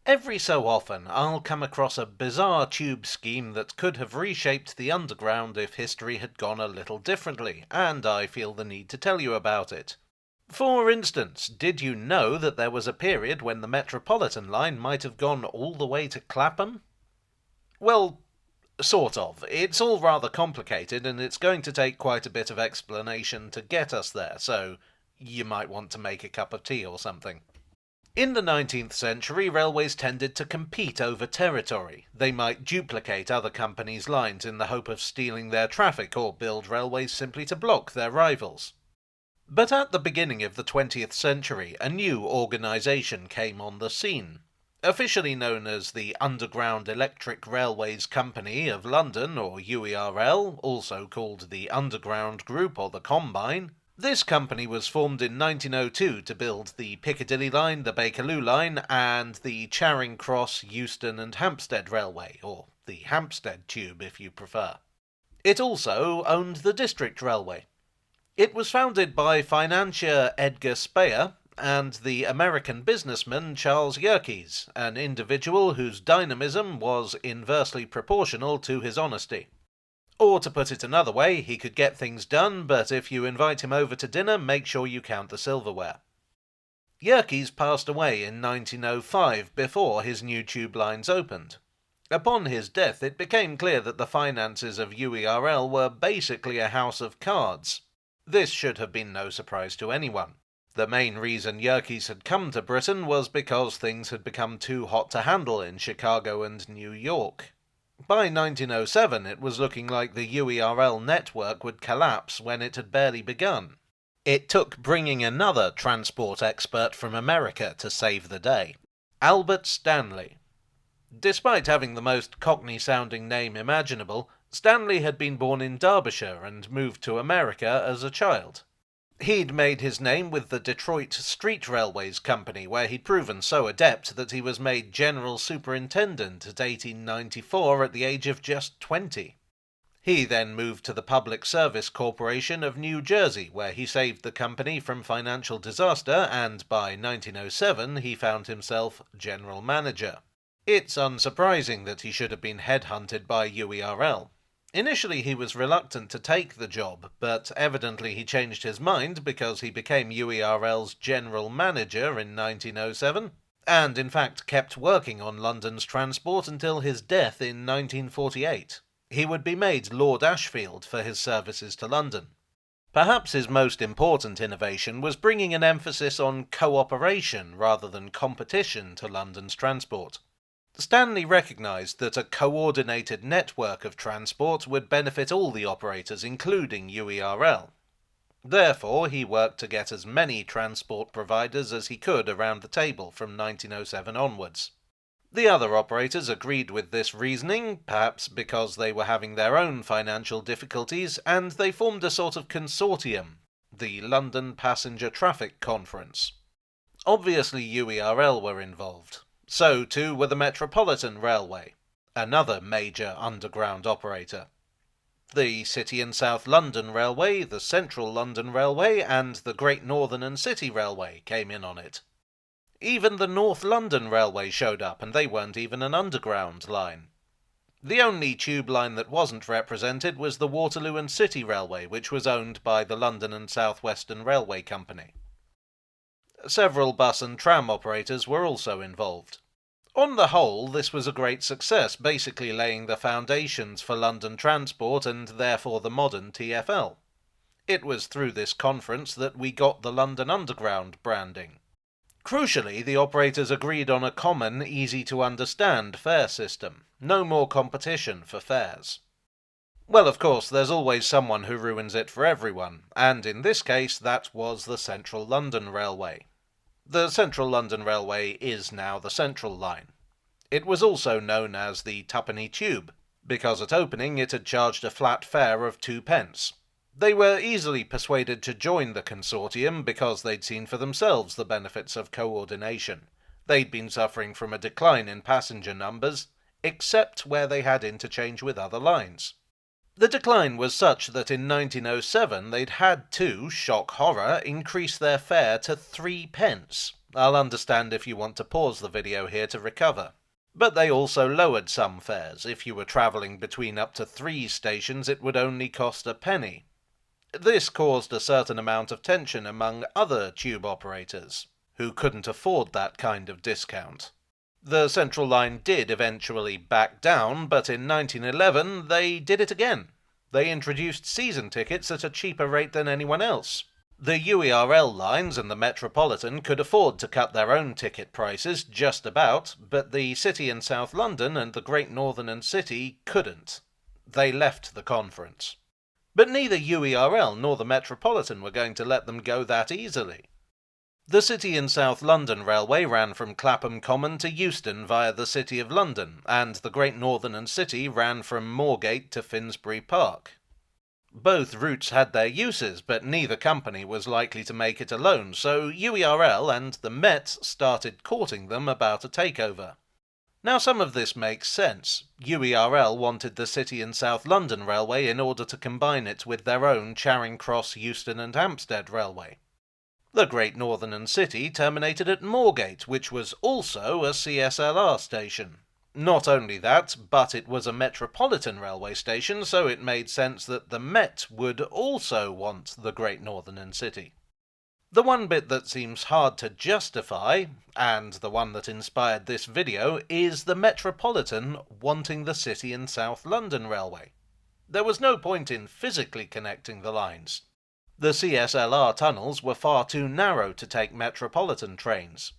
Every so often, I'll come across a bizarre tube scheme that could have reshaped the underground if history had gone a little differently, and I feel the need to tell you about it. For instance, did you know that there was a period when the Metropolitan line might have gone all the way to Clapham? Well, sort of. It's all rather complicated, and it's going to take quite a bit of explanation to get us there, so you might want to make a cup of tea or something. In the 19th century, railways tended to compete over territory. They might duplicate other companies' lines in the hope of stealing their traffic, or build railways simply to block their rivals. But at the beginning of the 20th century, a new organisation came on the scene. Officially known as the Underground Electric Railways Company of London, or UERL, also called the Underground Group or the Combine, this company was formed in 1902 to build the Piccadilly Line, the Bakerloo Line, and the Charing Cross, Euston and Hampstead Railway, or the Hampstead Tube if you prefer. It also owned the District Railway. It was founded by financier Edgar Speyer and the American businessman Charles Yerkes, an individual whose dynamism was inversely proportional to his honesty. Or to put it another way, he could get things done, but if you invite him over to dinner, make sure you count the silverware. Yerkes passed away in 1905 before his new tube lines opened. Upon his death, it became clear that the finances of UERL were basically a house of cards. This should have been no surprise to anyone. The main reason Yerkes had come to Britain was because things had become too hot to handle in Chicago and New York. By 1907, it was looking like the UERL network would collapse when it had barely begun. It took bringing another transport expert from America to save the day. Albert Stanley. Despite having the most Cockney-sounding name imaginable, Stanley had been born in Derbyshire and moved to America as a child. He'd made his name with the Detroit Street Railways Company, where he'd proven so adept that he was made General Superintendent at 1894 at the age of just 20. He then moved to the Public Service Corporation of New Jersey, where he saved the company from financial disaster, and by 1907 he found himself General Manager. It's unsurprising that he should have been headhunted by UERL. Initially he was reluctant to take the job, but evidently he changed his mind because he became UERL's General Manager in 1907, and in fact kept working on London's transport until his death in 1948. He would be made Lord Ashfield for his services to London. Perhaps his most important innovation was bringing an emphasis on cooperation rather than competition to London's transport. Stanley recognised that a coordinated network of transport would benefit all the operators, including UERL. Therefore, he worked to get as many transport providers as he could around the table from 1907 onwards. The other operators agreed with this reasoning, perhaps because they were having their own financial difficulties, and they formed a sort of consortium, the London Passenger Traffic Conference. Obviously UERL were involved. So too were the Metropolitan Railway, another major underground operator. The City and South London Railway, the Central London Railway, and the Great Northern and City Railway came in on it. Even the North London Railway showed up, and they weren't even an underground line. The only tube line that wasn't represented was the Waterloo and City Railway, which was owned by the London and South Western Railway Company. Several bus and tram operators were also involved. On the whole, this was a great success, basically laying the foundations for London transport and therefore the modern TfL. It was through this conference that we got the London Underground branding. Crucially, the operators agreed on a common, easy-to-understand fare system. No more competition for fares. Well, of course, there's always someone who ruins it for everyone, and in this case that was the Central London Railway. The Central London Railway is now the Central Line. It was also known as the Twopenny Tube, because at opening it had charged a flat fare of 2p. They were easily persuaded to join the consortium because they'd seen for themselves the benefits of coordination. They'd been suffering from a decline in passenger numbers, except where they had interchange with other lines. The decline was such that in 1907 they'd had to, shock horror, increase their fare to 3p. I'll understand if you want to pause the video here to recover. But they also lowered some fares. If you were travelling between up to 3 stations, it would only cost a penny. This caused a certain amount of tension among other tube operators, who couldn't afford that kind of discount. The Central Line did eventually back down, but in 1911 they did it again. They introduced season tickets at a cheaper rate than anyone else. The UERL lines and the Metropolitan could afford to cut their own ticket prices just about, but the City in South London and the Great Northern and City couldn't. They left the conference. But neither UERL nor the Metropolitan were going to let them go that easily. The City and South London Railway ran from Clapham Common to Euston via the City of London, and the Great Northern and City ran from Moorgate to Finsbury Park. Both routes had their uses, but neither company was likely to make it alone, so UERL and the Met started courting them about a takeover. Now some of this makes sense. UERL wanted the City and South London Railway in order to combine it with their own Charing Cross, Euston and Hampstead Railway. The Great Northern and City terminated at Moorgate, which was also a CSLR station. Not only that, but it was a Metropolitan railway station, so it made sense that the Met would also want the Great Northern and City. The one bit that seems hard to justify, and the one that inspired this video, is the Metropolitan wanting the City and South London Railway. There was no point in physically connecting the lines. The CSLR tunnels were far too narrow to take Metropolitan trains.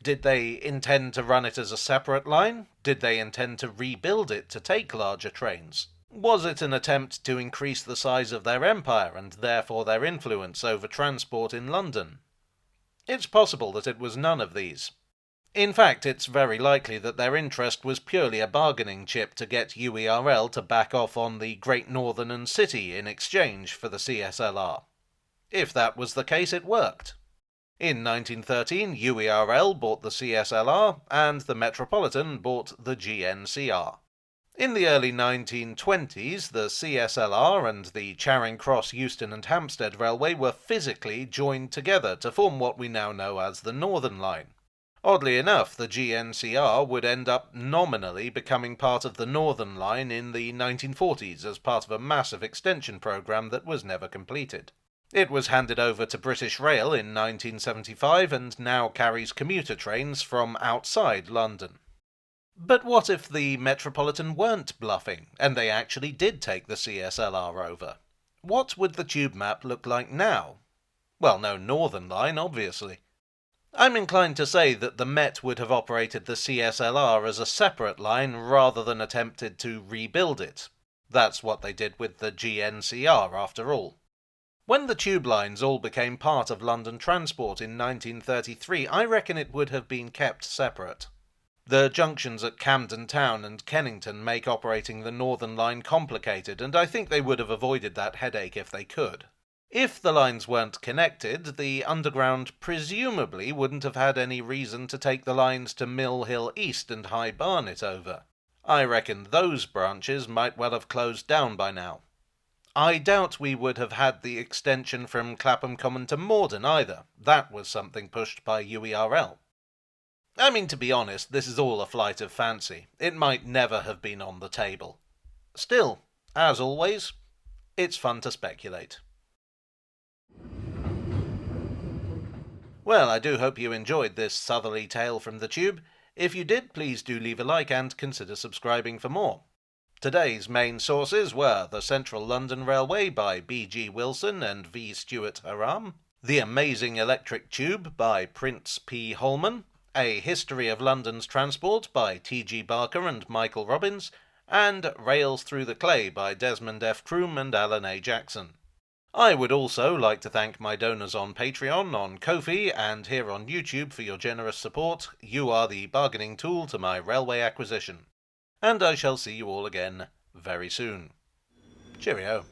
Did they intend to run it as a separate line? Did they intend to rebuild it to take larger trains? Was it an attempt to increase the size of their empire and therefore their influence over transport in London? It's possible that it was none of these. In fact, it's very likely that their interest was purely a bargaining chip to get UERL to back off on the Great Northern and City in exchange for the CSLR. If that was the case, it worked. In 1913, UERL bought the CSLR, and the Metropolitan bought the GNCR. In the early 1920s, the CSLR and the Charing Cross, Euston and Hampstead Railway were physically joined together to form what we now know as the Northern Line. Oddly enough, the GNCR would end up nominally becoming part of the Northern Line in the 1940s as part of a massive extension programme that was never completed. It was handed over to British Rail in 1975 and now carries commuter trains from outside London. But what if the Metropolitan weren't bluffing, and they actually did take the CSLR over? What would the tube map look like now? Well, no Northern Line, obviously. I'm inclined to say that the Met would have operated the CSLR as a separate line rather than attempted to rebuild it. That's what they did with the GNCR, after all. When the tube lines all became part of London transport in 1933, I reckon it would have been kept separate. The junctions at Camden Town and Kennington make operating the Northern Line complicated, and I think they would have avoided that headache if they could. If the lines weren't connected, the Underground presumably wouldn't have had any reason to take the lines to Mill Hill East and High Barnet over. I reckon those branches might well have closed down by now. I doubt we would have had the extension from Clapham Common to Morden either. That was something pushed by UERL. I mean, to be honest, this is all a flight of fancy. It might never have been on the table. Still, as always, it's fun to speculate. Well, I do hope you enjoyed this southerly tale from the tube. If you did, please do leave a like and consider subscribing for more. Today's main sources were The Central London Railway by B.G. Wilson and V. Stuart Haram, The Amazing Electric Tube by Prince P. Holman, A History of London's Transport by T.G. Barker and Michael Robbins, and Rails Through the Clay by Desmond F. Croom and Alan A. Jackson. I would also like to thank my donors on Patreon, on Ko-fi, and here on YouTube for your generous support. You are the bargaining tool to my railway acquisition. And I shall see you all again very soon. Cheerio.